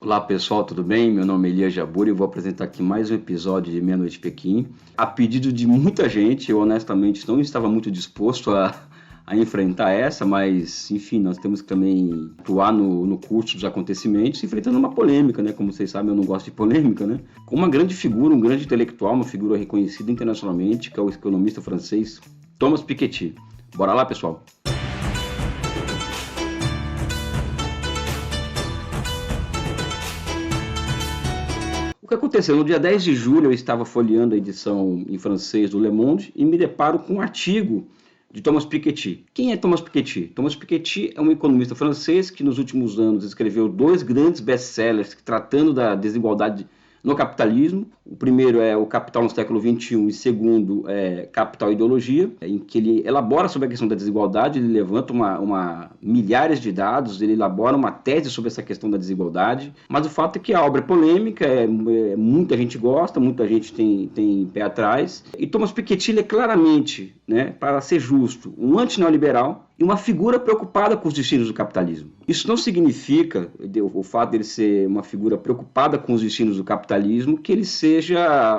Olá pessoal, tudo bem? Meu nome é Elias Jabur e vou apresentar aqui mais um episódio de Meia-Noite Pequim. A pedido de muita gente, eu honestamente não estava muito disposto a enfrentar essa, mas enfim, nós temos que também atuar no curso dos acontecimentos, enfrentando uma polêmica, né? Como vocês sabem, eu não gosto de polêmica, né? Com uma grande figura, um grande intelectual, uma figura reconhecida internacionalmente, que é o economista francês Thomas Piketty. Bora lá, pessoal! O que aconteceu? No dia 10 de julho eu estava folheando a edição em francês do Le Monde e me deparo com um artigo de Thomas Piketty. Quem é Thomas Piketty? Thomas Piketty é um economista francês que nos últimos anos escreveu dois grandes best-sellers tratando da desigualdade no capitalismo. O primeiro é o Capital no século XXI e o segundo é Capital e Ideologia, em que ele elabora sobre a questão da desigualdade, ele levanta milhares de dados, ele elabora uma tese sobre essa questão da desigualdade, mas o fato é que a obra é polêmica, muita gente gosta, muita gente tem pé atrás, e Thomas Piketty ele é claramente, né, para ser justo, um antineoliberal e uma figura preocupada com os destinos do capitalismo. Isso não significa, o fato dele ser uma figura preocupada com os destinos do capitalismo, que ele seja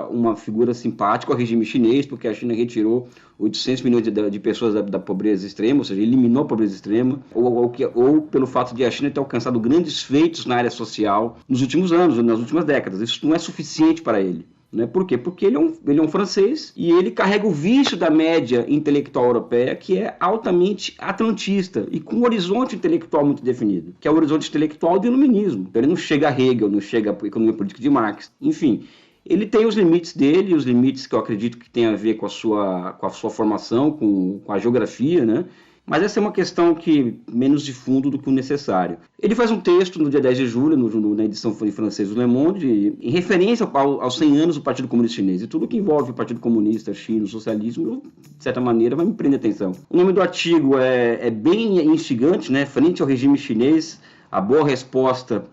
uma figura simpática ao regime chinês, porque a China retirou 800 milhões de pessoas da pobreza extrema, ou seja, eliminou a pobreza extrema, ou pelo fato de a China ter alcançado grandes feitos na área social nos últimos anos, nas últimas décadas. Isso não é suficiente para ele. Né? Por quê? Porque ele é um francês e ele carrega o vício da média intelectual europeia, que é altamente atlantista e com um horizonte intelectual muito definido, que é o horizonte intelectual do iluminismo. Então, ele não chega a Hegel, não chega a economia política de Marx, enfim. Ele tem os limites dele, os limites que eu acredito que tem a ver com a sua formação, com a geografia, né? Mas essa é uma questão que menos de fundo do que o necessário. Ele faz um texto no dia 10 de julho, na edição em francês do Le Monde, em referência aos 100 anos do Partido Comunista Chinês. E tudo que envolve o Partido Comunista, China, o socialismo, de certa maneira, vai me prender atenção. O nome do artigo é bem instigante, né? Frente ao regime chinês, a boa resposta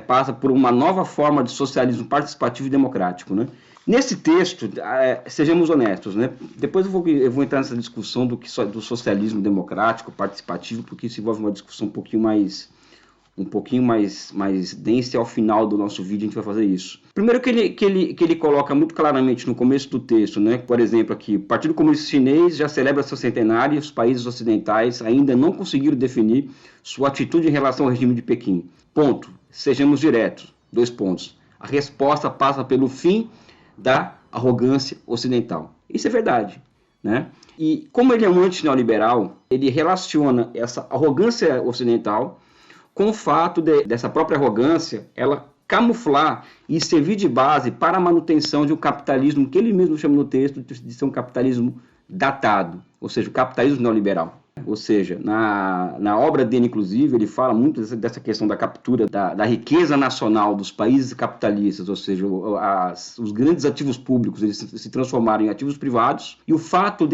passa por uma nova forma de socialismo participativo e democrático, né? Nesse texto, sejamos honestos, né? Depois eu vou entrar nessa discussão do socialismo democrático, participativo, porque isso envolve uma discussão um pouquinho mais densa, e ao final do nosso vídeo a gente vai fazer isso. Primeiro que ele coloca muito claramente no começo do texto, né? Por exemplo, aqui, o Partido Comunista Chinês já celebra seu centenário e os países ocidentais ainda não conseguiram definir sua atitude em relação ao regime de Pequim. Ponto. Sejamos diretos. 2 pontos. A resposta passa pelo fim da arrogância ocidental. Isso é verdade, né? E como ele é um antineoliberal, ele relaciona essa arrogância ocidental com o fato dessa própria arrogância ela camuflar e servir de base para a manutenção de um capitalismo que ele mesmo chama no texto de ser um capitalismo datado, ou seja, o capitalismo neoliberal. Ou seja, na obra dele, inclusive, ele fala muito dessa questão da captura da riqueza nacional dos países capitalistas, ou seja, os grandes ativos públicos eles se transformaram em ativos privados, e o fato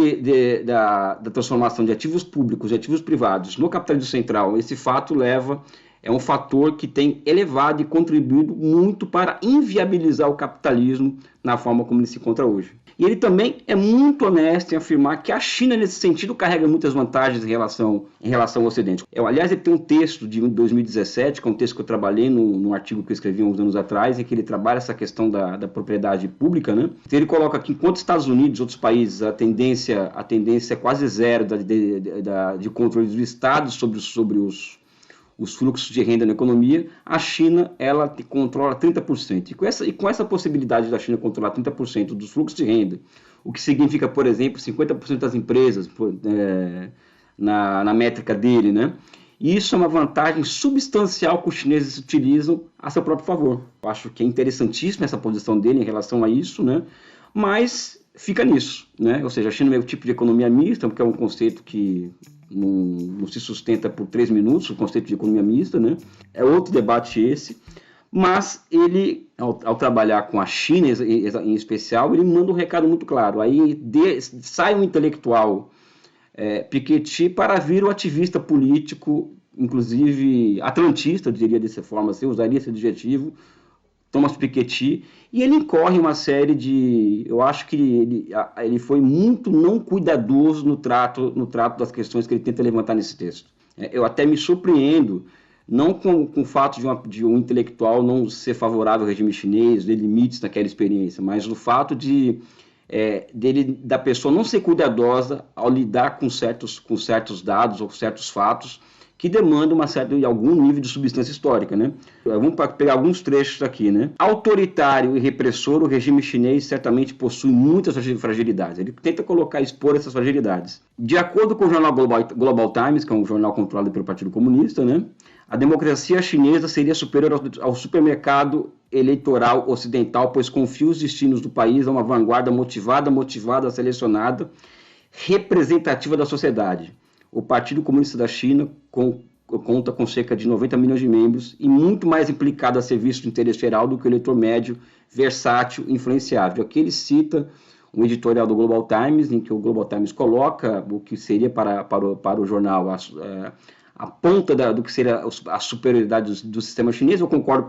da transformação de ativos públicos e ativos privados no capitalismo central, esse fato é um fator que tem elevado e contribuído muito para inviabilizar o capitalismo na forma como ele se encontra hoje. E ele também é muito honesto em afirmar que a China, nesse sentido, carrega muitas vantagens em relação ao Ocidente. Aliás, ele tem um texto de 2017, que é um texto que eu trabalhei num artigo que eu escrevi uns anos atrás, em que ele trabalha essa questão da propriedade pública, né? Então ele coloca que enquanto Estados Unidos e outros países a tendência é quase zero de controle dos estados sobre os fluxos de renda na economia, a China ela controla 30%. E com essa possibilidade da China controlar 30% dos fluxos de renda, o que significa, por exemplo, 50% das empresas na métrica dele, né? E isso é uma vantagem substancial que os chineses utilizam a seu próprio favor. Eu acho que é interessantíssima essa posição dele em relação a isso, né? Mas fica nisso, né? Ou seja, a China é o tipo de economia mista, porque é um conceito que não se sustenta por 3 minutos, o conceito de economia mista, né? É outro debate esse, mas ele, ao trabalhar com a China em especial, ele manda um recado muito claro. Aí sai um intelectual Piketty para vir o ativista político, inclusive atlantista, eu diria dessa forma, eu usaria esse adjetivo, Thomas Piketty, e ele incorre uma série de... Eu acho que ele foi muito não cuidadoso no trato das questões que ele tenta levantar nesse texto. Eu até me surpreendo não com o fato de um intelectual não ser favorável ao regime chinês, de limites naquela experiência, mas o fato da pessoa não ser cuidadosa ao lidar com certos dados ou certos fatos que demandam algum nível de substância histórica, né? Vamos pegar alguns trechos aqui, né? Autoritário e repressor, o regime chinês certamente possui muitas fragilidades. Ele tenta expor essas fragilidades. De acordo com o jornal Global Times, que é um jornal controlado pelo Partido Comunista, né? A democracia chinesa seria superior ao supermercado eleitoral ocidental, pois confia os destinos do país a uma vanguarda motivada, selecionada, representativa da sociedade. O Partido Comunista da China conta com cerca de 90 milhões de membros e muito mais implicado a serviço do interesse geral do que o eleitor médio, versátil e influenciável. Aqui ele cita um editorial do Global Times, em que o Global Times coloca o que seria para o jornal a ponta do que seria a superioridade do sistema chinês. Eu concordo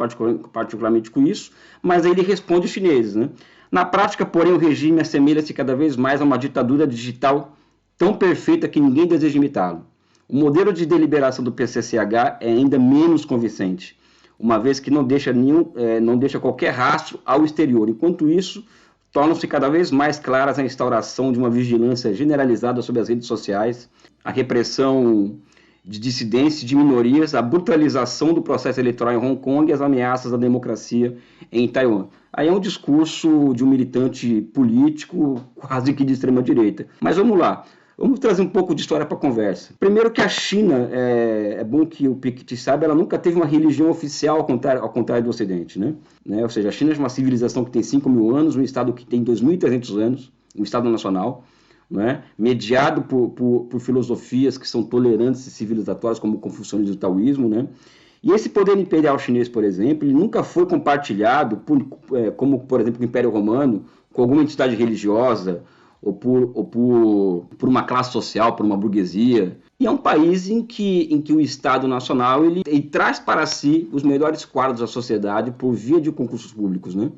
particularmente com isso, mas aí ele responde os chineses, né? Na prática, porém, o regime assemelha-se cada vez mais a uma ditadura digital tão perfeita que ninguém deseja imitá-lo. O modelo de deliberação do PCCH é ainda menos convincente, uma vez que não deixa qualquer rastro ao exterior. Enquanto isso, tornam-se cada vez mais claras a instauração de uma vigilância generalizada sobre as redes sociais, a repressão de dissidência de minorias, a brutalização do processo eleitoral em Hong Kong e as ameaças à democracia em Taiwan. Aí é um discurso de um militante político quase que de extrema-direita. Mas vamos lá. Vamos trazer um pouco de história para a conversa. Primeiro que a China, é bom que o Piketty saiba, ela nunca teve uma religião oficial ao contrário do Ocidente, né? Ou seja, a China é uma civilização que tem 5 mil anos, um Estado que tem 2.300 anos, um Estado nacional, né? Mediado por filosofias que são tolerantes e civilizatórias, como o confucionismo e o taoísmo, né? E esse poder imperial chinês, por exemplo, ele nunca foi compartilhado, como, por exemplo, o Império Romano, com alguma entidade religiosa, ou por uma classe social, por uma burguesia. E é um país em que o Estado Nacional ele traz para si os melhores quadros da sociedade por via de concursos públicos, né?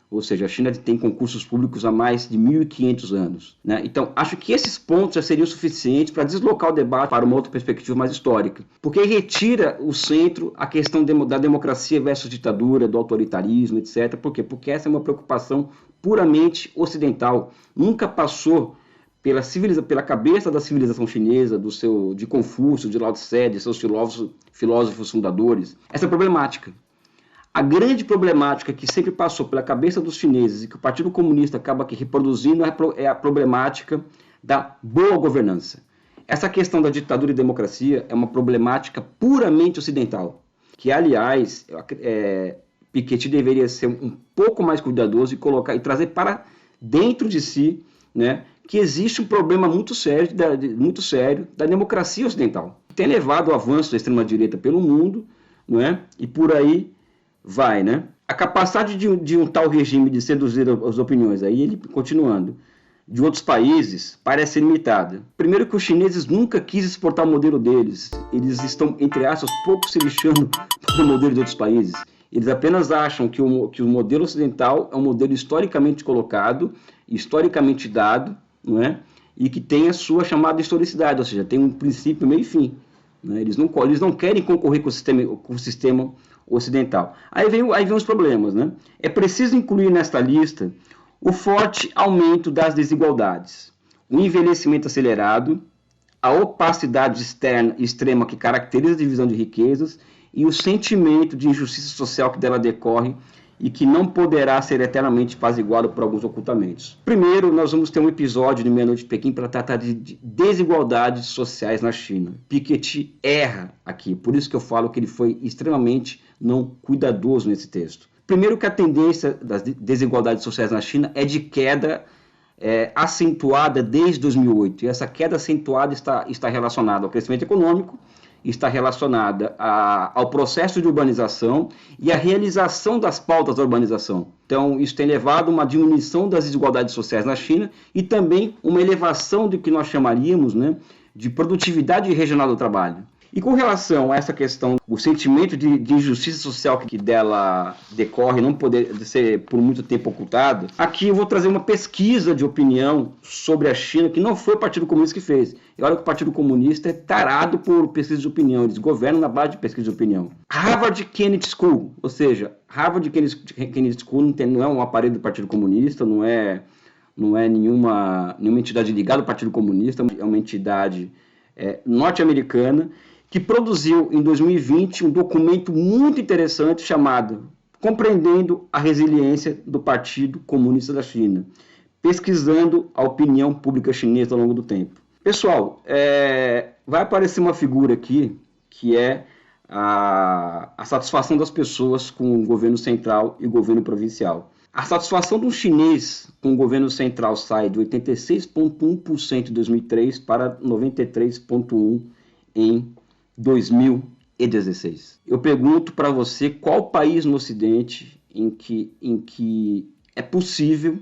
Ou seja, a China tem concursos públicos há mais de 1.500 anos, né? Então, acho que esses pontos já seriam suficientes para deslocar o debate para uma outra perspectiva mais histórica, porque retira o centro a questão da democracia versus ditadura, do autoritarismo, etc. Por quê? Porque essa é uma preocupação puramente ocidental, nunca passou pela cabeça da civilização chinesa, de Confúcio, de Lao Tse, de seus filósofos fundadores, essa problemática. A grande problemática que sempre passou pela cabeça dos chineses e que o Partido Comunista acaba aqui reproduzindo é a problemática da boa governança. Essa questão da ditadura e democracia é uma problemática puramente ocidental, que, aliás, Piketty deveria ser um pouco mais cuidadoso e trazer para dentro de si, né, que existe um problema muito sério da democracia ocidental. Tem levado ao avanço da extrema-direita pelo mundo, não é? E por aí vai, né? A capacidade de um tal regime de seduzir as opiniões, aí ele continuando, de outros países, parece limitada. Primeiro que os chineses nunca quis exportar o modelo deles. Eles estão, entre aspas, pouco se lixando para o modelo de outros países. Eles apenas acham que o modelo ocidental é um modelo historicamente colocado, historicamente dado, não é? E que tem a sua chamada historicidade, ou seja, tem um princípio, meio e fim. Né? Eles não querem concorrer com o sistema ocidental. Aí vem os problemas, né? É preciso incluir nesta lista o forte aumento das desigualdades, o envelhecimento acelerado, a opacidade extrema que caracteriza a divisão de riquezas e o sentimento de injustiça social que dela decorre e que não poderá ser eternamente apaziguado por alguns ocultamentos. Primeiro, nós vamos ter um episódio de Meia-Noite de Pequim para tratar de desigualdades sociais na China. Piketty erra aqui, por isso que eu falo que ele foi extremamente não cuidadoso nesse texto. Primeiro que a tendência das desigualdades sociais na China é de queda acentuada desde 2008. E essa queda acentuada está relacionada ao crescimento econômico, está relacionada ao processo de urbanização e à realização das pautas da urbanização. Então, isso tem levado a uma diminuição das desigualdades sociais na China e também uma elevação do que nós chamaríamos, né, de produtividade regional do trabalho. E com relação a essa questão, o sentimento de injustiça social que dela decorre, não poder ser por muito tempo ocultado, aqui eu vou trazer uma pesquisa de opinião sobre a China, que não foi o Partido Comunista que fez. E olha que o Partido Comunista é tarado por pesquisa de opinião, eles governam na base de pesquisa de opinião. Harvard Kennedy School, ou seja, Harvard Kennedy School não é um aparelho do Partido Comunista, não é nenhuma entidade ligada ao Partido Comunista, é uma entidade norte-americana, que produziu em 2020 um documento muito interessante chamado Compreendendo a Resiliência do Partido Comunista da China, pesquisando a opinião pública chinesa ao longo do tempo. Pessoal, vai aparecer uma figura aqui que é a satisfação das pessoas com o governo central e o governo provincial. A satisfação do chinês com o governo central sai de 86,1% em 2003 para 93,1% em 2016. Eu pergunto para você qual país no Ocidente em que é possível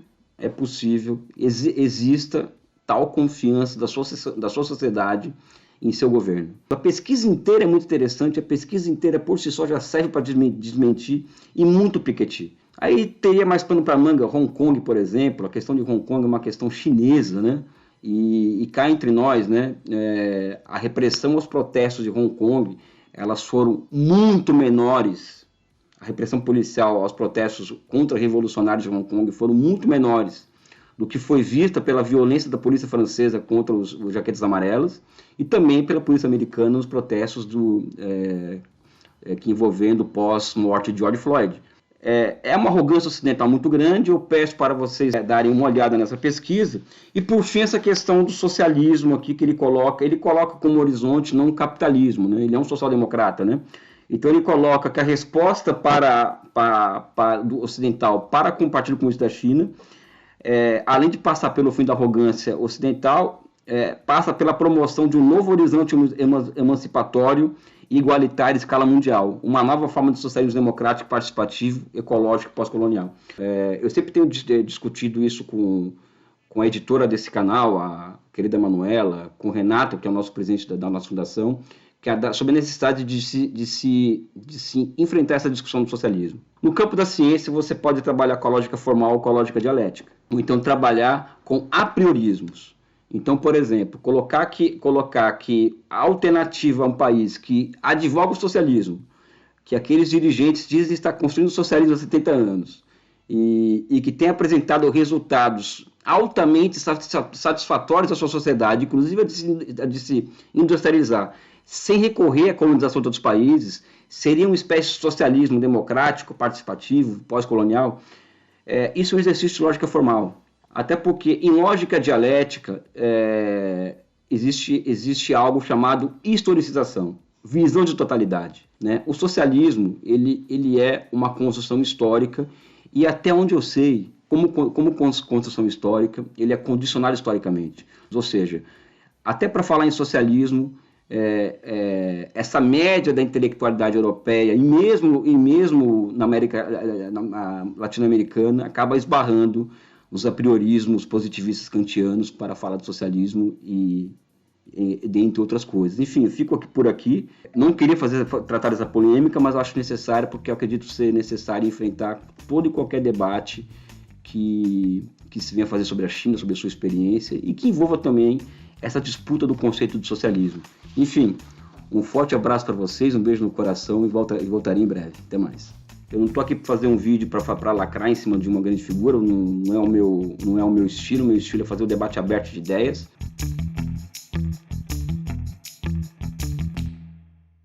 exista tal confiança da sua sociedade em seu governo. A pesquisa inteira é muito interessante, a pesquisa inteira por si só já serve para desmentir e muito Piketty. Aí teria mais pano para manga, Hong Kong, por exemplo. A questão de Hong Kong é uma questão chinesa, né? E cá entre nós, né, a repressão aos protestos de Hong Kong, elas foram muito menores. A repressão policial aos protestos contra-revolucionários de Hong Kong foram muito menores do que foi vista pela violência da polícia francesa contra os jaquetes amarelos e também pela polícia americana nos protestos que envolvendo pós-morte de George Floyd. É uma arrogância ocidental muito grande. Eu peço para vocês darem uma olhada nessa pesquisa. E por fim, essa questão do socialismo aqui que ele coloca como horizonte não o capitalismo, né? Ele é um social-democrata, né? Então ele coloca que a resposta do ocidental para com o Partido Comunista da China, além de passar pelo fim da arrogância ocidental, passa pela promoção de um novo horizonte emancipatório e igualitária em escala mundial, uma nova forma de socialismo democrático, participativo, ecológico e pós-colonial. Eu sempre tenho discutido isso com a editora desse canal, a querida Manuela, com o Renato, que é o nosso presidente da nossa fundação, que é sobre a necessidade de se enfrentar essa discussão do socialismo. No campo da ciência, você pode trabalhar com a lógica formal ou com a lógica dialética, ou então trabalhar com apriorismos. Então, por exemplo, colocar que a alternativa a um país que advoga o socialismo, que aqueles dirigentes dizem estar construindo o socialismo há 70 anos, e que tem apresentado resultados altamente satisfatórios à sua sociedade, inclusive a de se industrializar, sem recorrer à colonização de outros países, seria uma espécie de socialismo democrático, participativo, pós-colonial. Isso é um exercício de lógica formal. Até porque, em lógica dialética, existe algo chamado historicização, visão de totalidade, né? O socialismo ele é uma construção histórica e, até onde eu sei, como construção histórica, ele é condicionado historicamente. Ou seja, até para falar em socialismo, essa média da intelectualidade europeia e mesmo na latino-americana acaba esbarrando os apriorismos positivistas kantianos para falar de socialismo e dentre outras coisas. Enfim, eu fico por aqui. Não queria tratar dessa polêmica, mas acho necessário, porque eu acredito ser necessário enfrentar todo e qualquer debate que se venha fazer sobre a China, sobre a sua experiência, e que envolva também essa disputa do conceito de socialismo. Enfim, um forte abraço para vocês, um beijo no coração e voltarei em breve. Até mais. Eu não estou aqui para fazer um vídeo para lacrar em cima de uma grande figura, não é o meu estilo. O meu estilo é fazer o debate aberto de ideias.